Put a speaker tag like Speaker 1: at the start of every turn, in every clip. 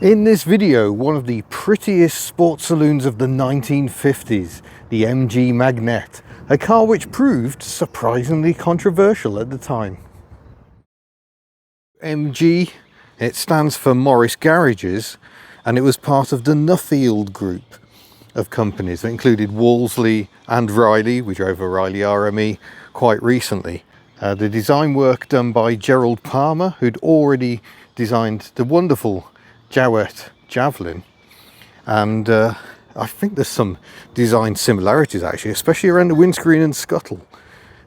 Speaker 1: In this video, one of the prettiest sports saloons of the 1950s, the MG Magnette, a car which proved surprisingly controversial at the time. MG, it stands for Morris Garages, and it was part of the Nuffield group of companies that included Wolseley and Riley. We drove a Riley RME quite recently. The design work done by Gerald Palmer, who'd already designed the wonderful Jowett Javelin, and I think there's some design similarities actually, especially around the windscreen and scuttle.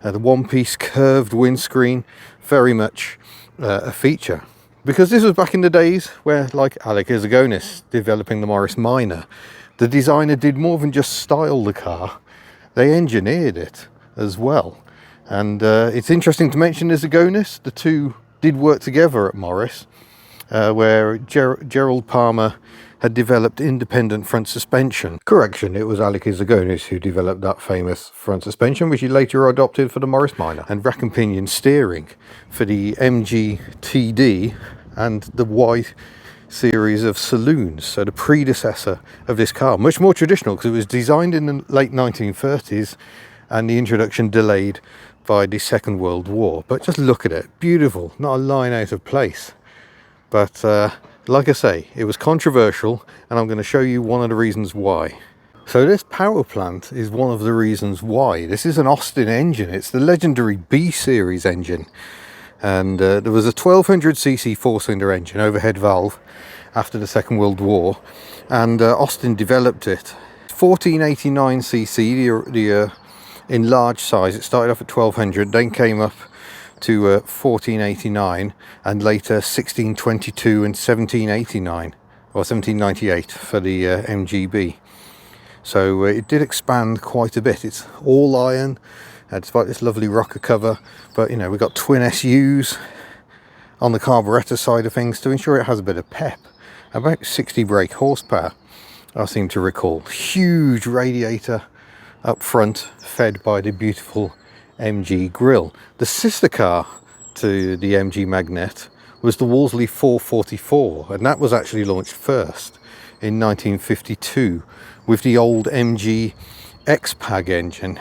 Speaker 1: The one-piece curved windscreen, very much a feature, because this was back in the days where, like Alec Issigonis developing the Morris Minor, the designer did more than just style the car, they engineered it as well. And it's interesting to mention Issigonis. The two did work together at Morris, where Gerald Palmer had developed independent front suspension. Correction, it was Alec Issigonis who developed that famous front suspension, which he later adopted for the Morris Minor, and rack and pinion steering for the MG TD and the Y series of saloons, so the predecessor of this car. Much more traditional, because it was designed in the late 1930s and the introduction delayed by the Second World War. But just look at it, beautiful, not a line out of place. But like I say, it was controversial, and I'm going to show you one of the reasons why. So this power plant is one of the reasons why. This is an Austin engine. It's the legendary B series engine, and there was a 1200cc four-cylinder engine, overhead valve, after the Second World War, and Austin developed it. 1489cc, the enlarged size. It started off at 1200, then came up to 1489, and later 1622 and 1789 or 1798 for the MGB. So it did expand quite a bit. It's all iron, despite this lovely rocker cover, but you know, we've got twin SUs on the carburettor side of things to ensure it has a bit of pep. About 60 brake horsepower, I seem to recall. Huge radiator up front, fed by the beautiful MG grille. The sister car to the MG Magnette was the Wolseley 444, and that was actually launched first in 1952 with the old MG X-Pag engine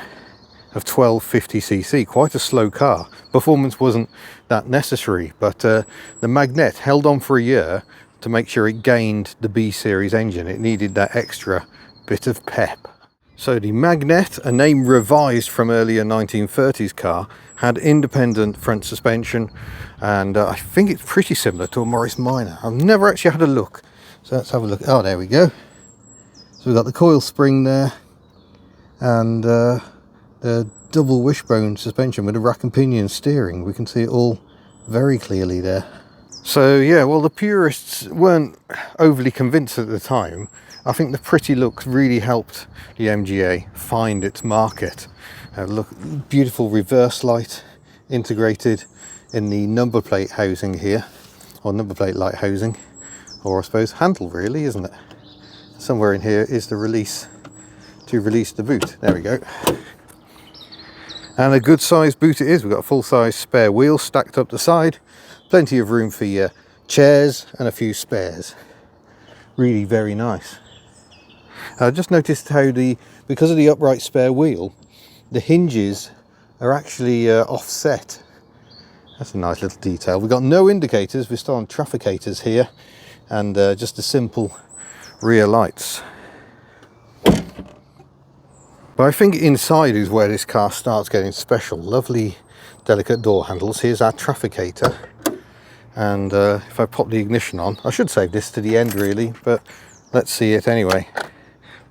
Speaker 1: of 1250cc. Quite a slow car. Performance wasn't that necessary, but the Magnette held on for a year to make sure it gained the B series engine. It needed that extra bit of pep. So the Magnette, a name revised from earlier 1930s car, had independent front suspension, and I think it's pretty similar to a Morris Minor. I've never actually had a look, so let's have a look. Oh, there we go. So we've got the coil spring there, and the double wishbone suspension with a rack and pinion steering. We can see it all very clearly there. So yeah, well, the purists weren't overly convinced at the time. I think the pretty looks really helped the MGA find its market. Look, beautiful reverse light integrated in the number plate housing here, or number plate light housing, or I suppose handle really, isn't it? Somewhere in here is the release to release the boot. There we go. And a good sized boot it is. We've got a full size spare wheel stacked up the side, plenty of room for your chairs and a few spares. Really very nice. I just noticed how because of the upright spare wheel, the hinges are actually offset. That's a nice little detail. We've got no indicators, we're still on trafficators here, and just the simple rear lights. But I think inside is where this car starts getting special. Lovely delicate door handles. Here's our trafficator, and if I pop the ignition on, I should save this to the end really, but let's see it anyway.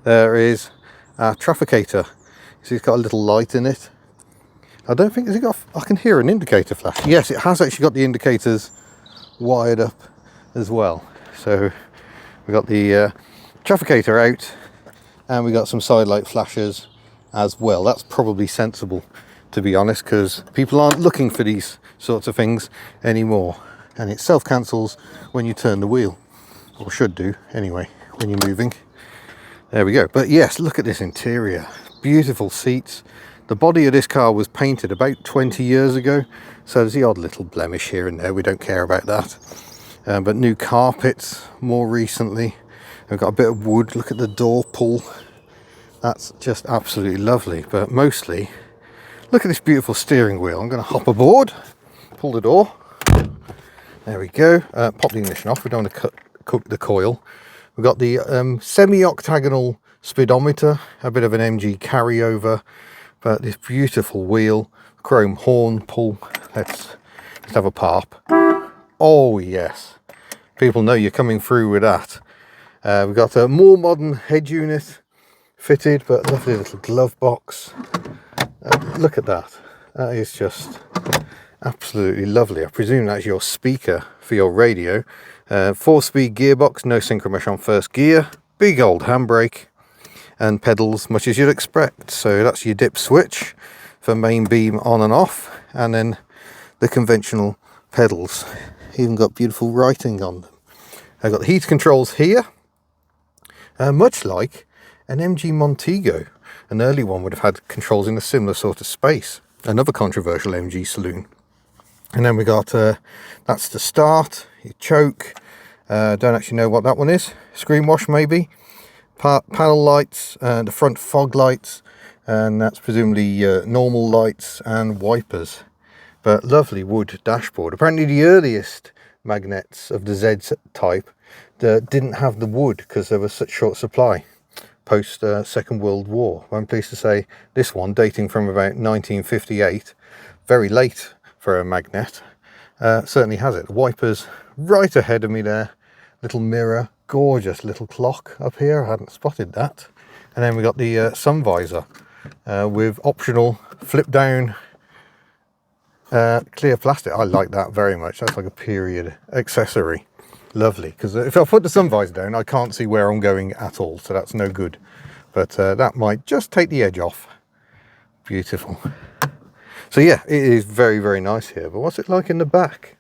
Speaker 1: There is our trafficator. So it's got a little light in it. I don't think, has it got, I can hear an indicator flash. Yes, it has actually got the indicators wired up as well. So we've got the trafficator out, and we got some side light flashers as well. That's probably sensible, to be honest, because people aren't looking for these sorts of things anymore. And it self-cancels when you turn the wheel, or should do anyway, when you're moving. There we go. But yes, look at this interior. Beautiful seats. The body of this car was painted about 20 years ago, so there's the odd little blemish here and there. We don't care about that. but new carpets more recently. We've got a bit of wood. Look at the door pull. That's just absolutely lovely. But mostly, look at this beautiful steering wheel. I'm going to hop aboard, pull the door. There we go. Pop the ignition off. We don't want to cook the coil. We've got the semi-octagonal speedometer, a bit of an MG carryover, but this beautiful wheel, chrome horn pull. Let's have a pop. Oh yes, people know you're coming through with that. We've got a more modern head unit fitted, but lovely little glove box. Look at that. That is just absolutely lovely. I presume that's your speaker for your radio. 4-speed gearbox, no synchromesh on first gear, big old handbrake, and pedals much as you'd expect. So that's your dip switch for main beam on and off, and then the conventional pedals. Even got beautiful writing on them. I've got the heat controls here, much like an MG Montego. An early one would have had controls in a similar sort of space. Another controversial MG saloon. And then we got, that's the start, your choke, don't actually know what that one is, screen wash maybe, panel lights, the front fog lights, and that's presumably normal lights and wipers. But lovely wood dashboard. Apparently the earliest Magnettes of the Z type didn't have the wood because there was such short supply post Second World War. I'm pleased to say this one, dating from about 1958, very late for a Magnette, certainly has it. The wipers right ahead of me there, little mirror, gorgeous little clock up here, I hadn't spotted that. And then we got the sun visor with optional flip down clear plastic. I like that very much. That's like a period accessory. Lovely, because if I put the sun visor down I can't see where I'm going at all, so that's no good. But that might just take the edge off. Beautiful. So yeah, it is very, very nice here. But what's it like in the back?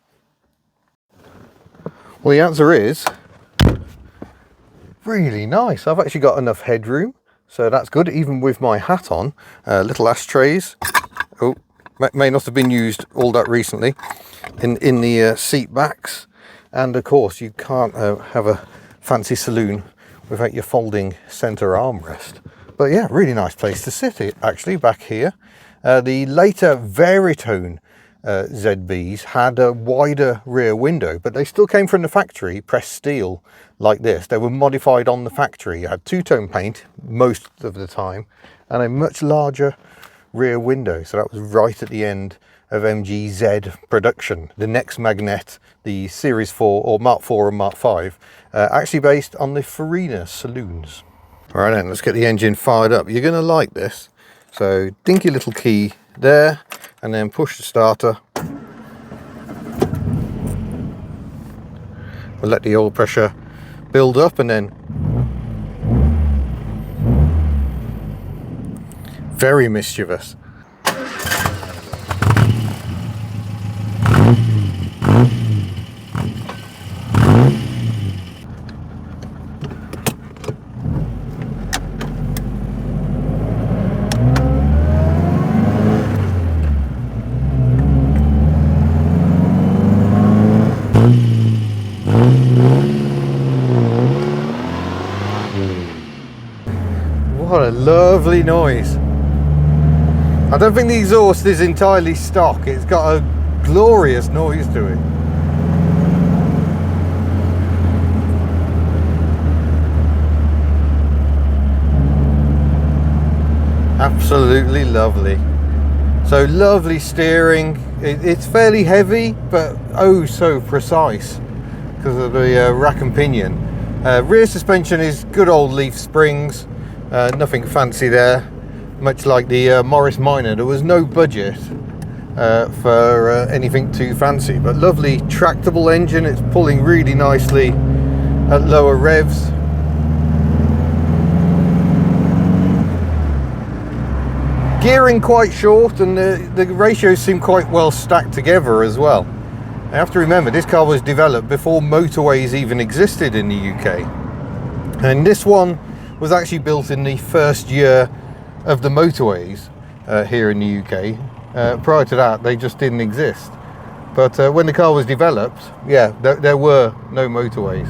Speaker 1: Well, the answer is really nice. I've actually got enough headroom, so that's good, even with my hat on. Little ashtrays. Oh, may not have been used all that recently. In the seat backs. And of course, you can't have a fancy saloon without your folding centre armrest. But yeah, really nice place to sit actually, back here. The later Veritone ZBs had a wider rear window, but they still came from the factory, pressed steel like this. They were modified on the factory. You had two-tone paint most of the time, and a much larger rear window. So that was right at the end of MGZ production. The next Magnette, the Series 4 or Mark 4 and Mark 5, actually based on the Farina saloons. All right then, let's get the engine fired up. You're gonna like this. So dinky little key there, and then push the starter. We'll let the oil pressure build up, and then very mischievous. What a lovely noise. I don't think the exhaust is entirely stock. It's got a glorious noise to it. Absolutely lovely. So lovely steering. It's fairly heavy, but oh so precise because of the rack and pinion. Rear suspension is good old leaf springs. Nothing fancy there, much like the Morris Minor. There was no budget for anything too fancy, but lovely tractable engine. It's pulling really nicely at lower revs. Gearing quite short, and the ratios seem quite well stacked together as well. You have to remember, this car was developed before motorways even existed in the UK, and this one was actually built in the first year of the motorways here in the UK. Prior to that, they just didn't exist. But when the car was developed, yeah, there were no motorways.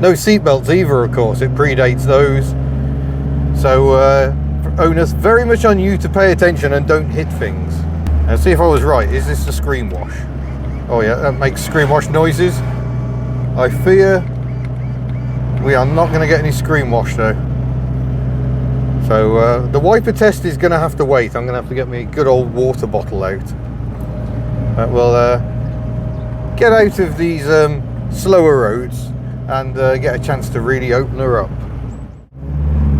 Speaker 1: No seatbelts either, of course, it predates those. So owners, very much on you to pay attention and don't hit things. Now see if I was right, is this the screen wash? Oh yeah, that makes screen wash noises. I fear we are not going to get any screen wash though. So the wiper test is going to have to wait. I'm going to have to get me a good old water bottle out. But we'll get out of these slower roads and get a chance to really open her up.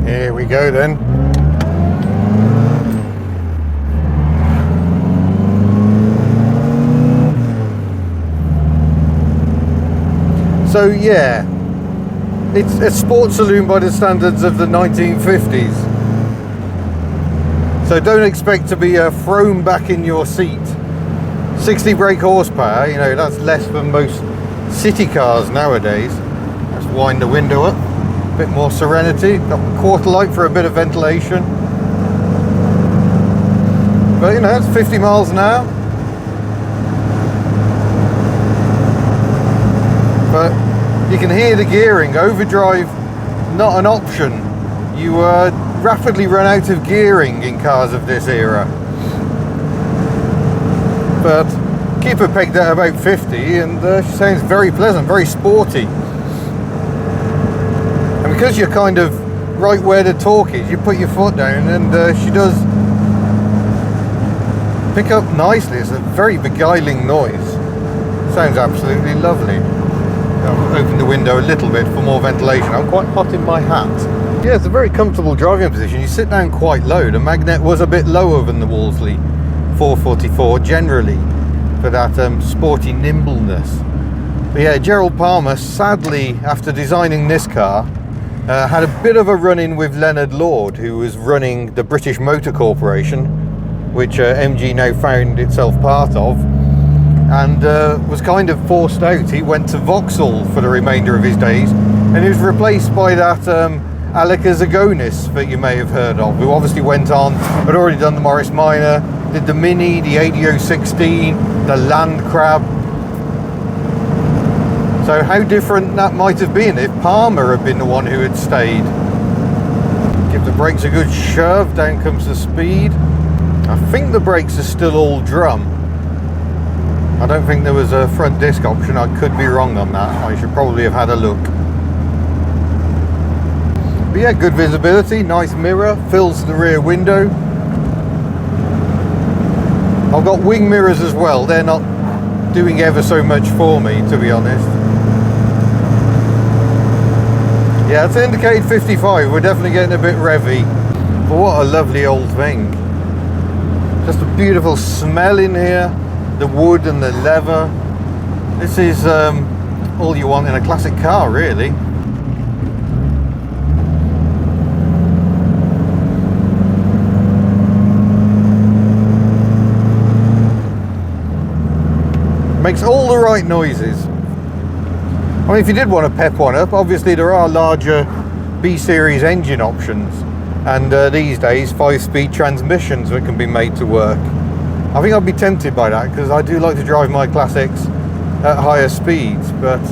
Speaker 1: Here we go then. So yeah, it's a sports saloon by the standards of the 1950s. So don't expect to be thrown back in your seat. 60 brake horsepower, you know, that's less than most city cars nowadays. Let's wind the window up, a bit more serenity. Got quarter light for a bit of ventilation. But you know, it's 50 miles an hour. But you can hear the gearing. Overdrive, not an option. You rapidly run out of gearing in cars of this era. But keep her pegged at about 50 and she sounds very pleasant, very sporty. And because you're kind of right where the torque is, you put your foot down and she does pick up nicely. It's a very beguiling noise. Sounds absolutely lovely. I'll open the window a little bit for more ventilation. I'm quite hot in my hat. Yeah, it's a very comfortable driving position. You sit down quite low. The Magnette was a bit lower than the Wolseley 444 generally for that sporty nimbleness. But yeah, Gerald Palmer, sadly, after designing this car, had a bit of a run-in with Leonard Lord, who was running the British Motor Corporation, which MG now found itself part of, and was kind of forced out. He went to Vauxhall for the remainder of his days, and he was replaced by that Alec Issigonis that you may have heard of, who obviously went on, had already done the Morris Minor, did the Mini, the 8016, the Land Crab. So how different that might have been if Palmer had been the one who had stayed. Give the brakes a good shove, down comes the speed. I think the brakes are still all drum. I don't think there was a front disc option. I could be wrong on that. I should probably have had a look. But yeah, good visibility, nice mirror, fills the rear window. I've got wing mirrors as well. They're not doing ever so much for me, to be honest. Yeah, it's indicated 55. We're definitely getting a bit revvy. But what a lovely old thing. Just a beautiful smell in here. The wood and the leather. This is all you want in a classic car, really. Makes all the right noises. I mean, if you did want to pep one up, obviously there are larger B-series engine options, and these days 5-speed transmissions that can be made to work. I think I'd be tempted by that because I do like to drive my classics at higher speeds, but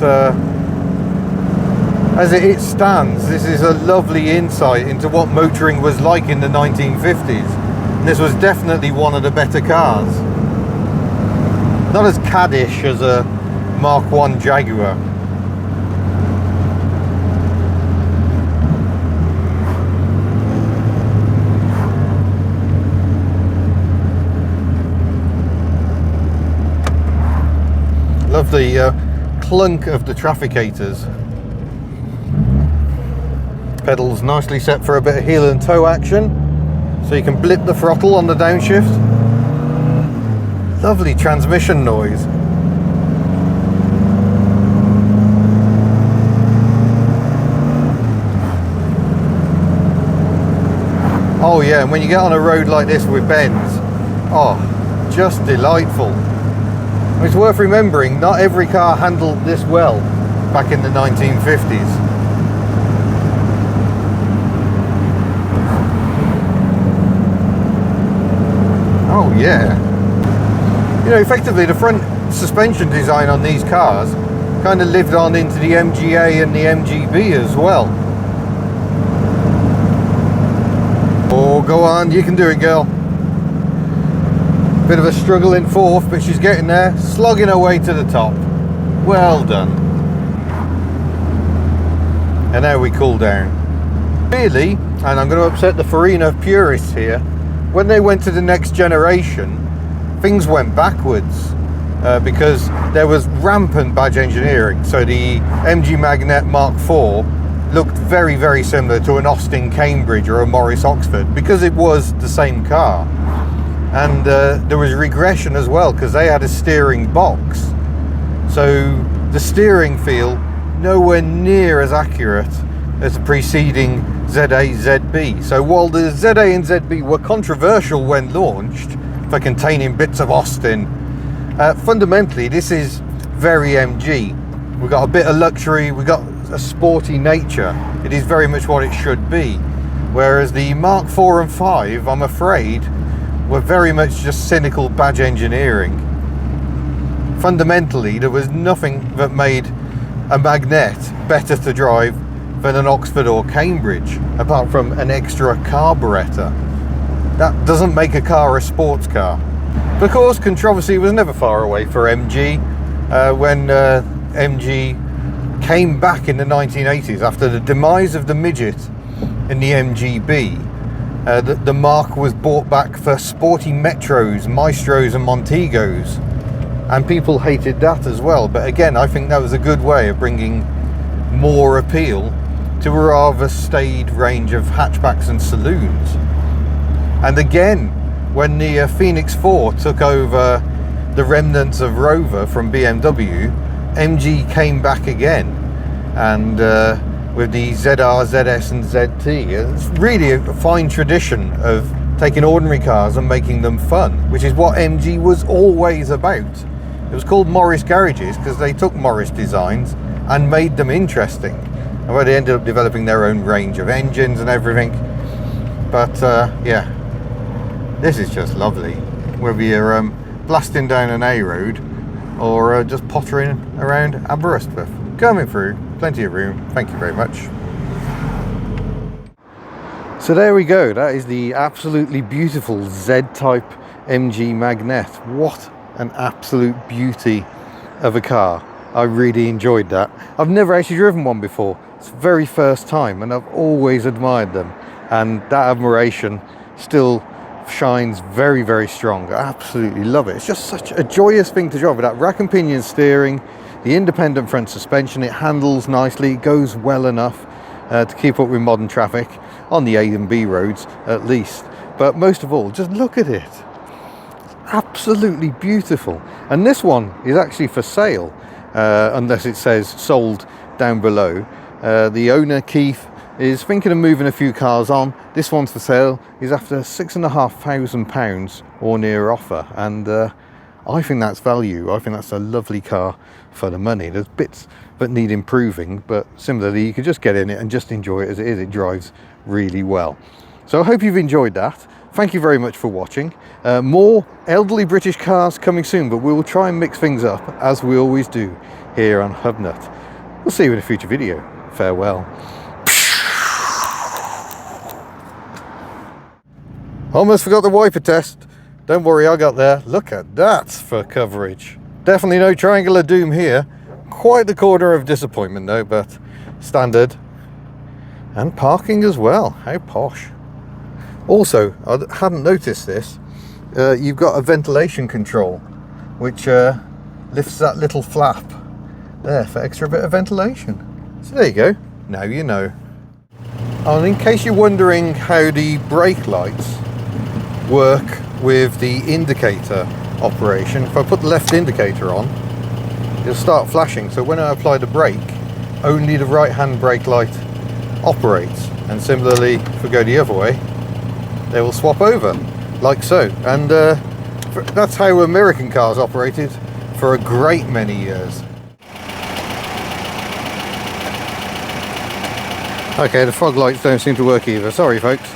Speaker 1: as it stands, this is a lovely insight into what motoring was like in the 1950s. And this was definitely one of the better cars. Not as caddish as a Mark I Jaguar. Love the clunk of the trafficators. Pedals nicely set for a bit of heel and toe action, so you can blip the throttle on the downshift. Lovely transmission noise. Oh yeah, and when you get on a road like this with bends, oh, just delightful. It's worth remembering, not every car handled this well back in the 1950s. Oh yeah. You know, effectively the front suspension design on these cars kind of lived on into the MGA and the MGB as well. Oh, go on, you can do it, girl. Bit of a struggle in fourth, but she's getting there, slogging her way to the top. Well done. And now we cool down. Really, and I'm going to upset the Farina purists here, when they went to the next generation, things went backwards because there was rampant badge engineering. So the MG Magnette Mark IV looked very, very similar to an Austin Cambridge or a Morris Oxford because it was the same car. And there was regression as well because they had a steering box. So the steering feel nowhere near as accurate as the preceding ZA ZB. So while the ZA and ZB were controversial when launched for containing bits of Austin, fundamentally this is very MG. We've got a bit of luxury, we've got a sporty nature. It is very much what it should be. Whereas the Mark IV and 5, I'm afraid, were very much just cynical badge engineering. Fundamentally, there was nothing that made a Magnette better to drive than an Oxford or Cambridge, apart from an extra carburettor. That doesn't make a car a sports car. But of course, controversy was never far away for MG. When MG came back in the 1980s after the demise of the midget in the MGB, the mark was brought back for sporty Metros, Maestros and Montegos, and people hated that as well. But again, I think that was a good way of bringing more appeal to a rather staid range of hatchbacks and saloons. And again, when the Phoenix 4 took over the remnants of Rover from BMW, MG came back again, and with the ZR, ZS and ZT. It's really a fine tradition of taking ordinary cars and making them fun, which is what MG was always about. It was called Morris Garages because they took Morris designs and made them interesting. And well, they ended up developing their own range of engines and everything. But yeah, this is just lovely. Whether you're blasting down an A road or just pottering around Aberystwyth. Coming through, plenty of room, thank you very much. So there we go, that is the absolutely beautiful Z-Type MG Magnette. What an absolute beauty of a car. I really enjoyed that. I've never actually driven one before. It's the very first time, and I've always admired them. And that admiration still shines very, very strong. I absolutely love it. It's just such a joyous thing to drive with that rack and pinion steering, the independent front suspension. It handles nicely, it goes well enough to keep up with modern traffic on the A and B roads at least. But most of all, just look at it. Absolutely beautiful. And this one is actually for sale, unless it says sold down below. The owner, Keith, is thinking of moving a few cars on. This one's for sale. He's after £6,500 or near offer, and I think that's value. I think that's a lovely car for the money. There's bits that need improving, but similarly you can just get in it and just enjoy it as it is. It drives really well. So I hope you've enjoyed that. Thank you very much for watching. More elderly British cars coming soon, but we will try and mix things up as we always do here on HubNut. We'll see you in a future video. Farewell. Almost forgot the wiper test. Don't worry, I got there. Look at that for coverage. Definitely no triangular doom here. Quite the corner of disappointment though, but standard. And parking as well. How posh. Also, I hadn't noticed this. You've got a ventilation control, which lifts that little flap there for extra bit of ventilation. So there you go. Now you know. And in case you're wondering how the brake lights work with the indicator operation, if I put the left indicator on, it'll start flashing. So when I apply the brake, only the right hand brake light operates. And similarly, if we go the other way, they will swap over like so. And that's how American cars operated for a great many years. Okay, the fog lights don't seem to work either. Sorry folks.